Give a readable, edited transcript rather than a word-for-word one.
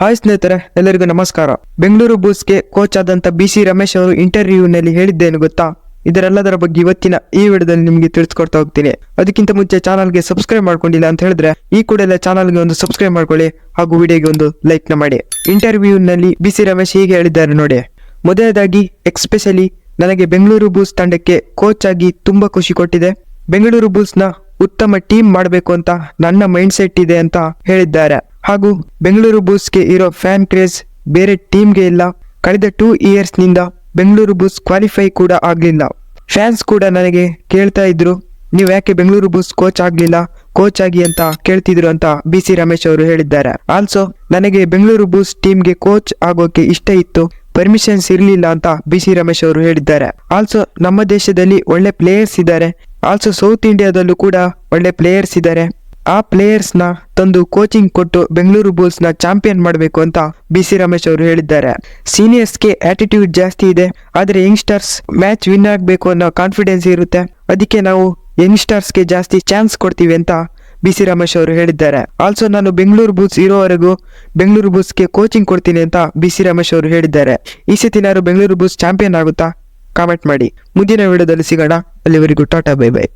Hi ಸ್ನೇಹಿತರೆ, ಎಲ್ಲರಿಗೂ ನಮಸ್ಕಾರ. ಬೆಂಗಳೂರು ಬೂಲ್ಸ್ಗೆ ಕೋಚ್ ಆದಂತ BC ರಮೇಶ್ ಅವರು ಇಂಟರ್ವ್ಯೂನಲ್ಲಿ ಹೇಳಿದ್ದೇನು ಗೊತ್ತಾ? ಇದರೆಲ್ಲದರ ಬಗ್ಗೆ ಇವತ್ತಿನ ಈ ವಿಡಿಯೋದಲ್ಲಿ ನಿಮಗೆ ತಿಳಿಸ್ಕೊಡ್ತಾ ಹೋಗ್ತೀನಿ. ಅದಕ್ಕಿಂತ ಮುಂಚೆ ಚಾನಲ್ಗೆ ಸಬ್ಸ್ಕ್ರೈಬ್ ಮಾಡ್ಕೊಂಡಿಲ್ಲ ಅಂತ ಹೇಳಿದ್ರೆ ಈ ಕೂಡಲೇ ಚಾನಲ್ಗೆ ಒಂದು ಸಬ್ಸ್ಕ್ರೈಬ್ ಮಾಡ್ಕೊಳ್ಳಿ ಹಾಗೂ ವಿಡಿಯೋಗೆ ಒಂದು ಲೈಕ್ ನ ಮಾಡಿ. ಇಂಟರ್ವ್ಯೂನಲ್ಲಿ BC ರಮೇಶ್ ಹೀಗೆ ಹೇಳಿದ್ದಾರೆ ನೋಡಿ. ಮೊದಲನೇದಾಗಿ ಎಕ್ಸ್ಪೆಷಲಿ ನನಗೆ ಬೆಂಗಳೂರು ಬೂಲ್ಸ್ ತಂಡಕ್ಕೆ ಕೋಚ್ ಆಗಿ ತುಂಬಾ ಖುಷಿ ಕೊಟ್ಟಿದೆ. ಬೆಂಗಳೂರು ಬೂಲ್ಸ್ ನ ಉತ್ತಮ ಟೀಮ್ ಮಾಡಬೇಕು ಅಂತ ನನ್ನ ಮೈಂಡ್ ಸೆಟ್ ಇದೆ ಅಂತ ಹೇಳಿದ್ದಾರೆ. ಹಾಗೂ ಬೆಂಗಳೂರು ಬೂಲ್ಸ್ಗೆ ಇರೋ ಫ್ಯಾನ್ ಕ್ರೇಜ್ ಬೇರೆ ಟೀಮ್ಗೆ ಇಲ್ಲ. ಕಳೆದ 2 years ನಿಂದ ಬೆಂಗಳೂರು ಬೂಲ್ಸ್ ಕ್ವಾಲಿಫೈ ಕೂಡ ಆಗ್ಲಿಲ್ಲ. ಫ್ಯಾನ್ಸ್ ಕೂಡ ನನಗೆ ಕೇಳ್ತಾ ಇದ್ರು, ನೀವು ಯಾಕೆ ಬೆಂಗಳೂರು ಬೂಲ್ಸ್ ಕೋಚ್ ಆಗ್ಲಿಲ್ಲ, ಕೋಚ್ ಆಗಿ ಅಂತ ಕೇಳ್ತಿದ್ರು ಅಂತ BC ರಮೇಶ್ ಅವರು ಹೇಳಿದ್ದಾರೆ. ಆಲ್ಸೋ ನನಗೆ ಬೆಂಗಳೂರು ಬೂಲ್ಸ್ ಟೀಮ್ಗೆ ಕೋಚ್ ಆಗೋಕೆ ಇಷ್ಟ ಇತ್ತು, ಪರ್ಮಿಷನ್ಸ್ ಇರ್ಲಿಲ್ಲ ಅಂತ BC ರಮೇಶ್ ಅವರು ಹೇಳಿದ್ದಾರೆ. ಆಲ್ಸೋ ನಮ್ಮ ದೇಶದಲ್ಲಿ ಒಳ್ಳೆ ಪ್ಲೇಯರ್ಸ್ ಇದ್ದಾರೆ. ಆಲ್ಸೋ ಸೌತ್ ಇಂಡಿಯಾದಲ್ಲೂ ಕೂಡ ಒಳ್ಳೆ ಪ್ಲೇಯರ್ಸ್ ಇದ್ದಾರೆ. ಆ ಪ್ಲೇಯರ್ಸ್ ನ ತಂದು ಕೋಚಿಂಗ್ ಕೊಟ್ಟು ಬೆಂಗಳೂರು ಬೂಲ್ಸ್ ನ ಚಾಂಪಿಯನ್ ಮಾಡಬೇಕು ಅಂತ BC ರಮೇಶ್ ಅವರು ಹೇಳಿದ್ದಾರೆ. ಸೀನಿಯರ್ಸ್ಗೆ ಆಟಿಟ್ಯೂಡ್ ಜಾಸ್ತಿ ಇದೆ, ಆದ್ರೆ ಯಂಗ್ಸ್ಟರ್ಸ್ ಮ್ಯಾಚ್ ವಿನ್ ಆಗಬೇಕು ಅನ್ನೋ ಕಾನ್ಫಿಡೆನ್ಸ್ ಇರುತ್ತೆ. ಅದಕ್ಕೆ ನಾವು ಯಂಗ್ಸ್ಟರ್ಸ್ಗೆ ಜಾಸ್ತಿ ಚಾನ್ಸ್ ಕೊಡ್ತೀವಿ ಅಂತ BC ರಮೇಶ್ ಅವರು ಹೇಳಿದ್ದಾರೆ. ಆಲ್ಸೋ ನಾನು ಬೆಂಗಳೂರು ಬೂಲ್ಸ್ ಇರೋವರೆಗೂ ಬೆಂಗಳೂರು ಬೂಲ್ಸ್ಗೆ ಕೋಚಿಂಗ್ ಕೊಡ್ತೀನಿ ಅಂತ BC ರಮೇಶ್ ಅವರು ಹೇಳಿದ್ದಾರೆ. ಈ ಸತಿನಾರು ಬೆಂಗಳೂರು ಬೂಲ್ಸ್ ಚಾಂಪಿಯನ್ ಆಗುತ್ತಾ? ಕಾಮೆಂಟ್ ಮಾಡಿ. ಮುಂದಿನ ವಿಡಿಯೋದಲ್ಲಿ ಸಿಗೋಣ. ಅಲ್ಲಿವರೆಗೂ ಟಾಟಾ, ಬೈ ಬೈ.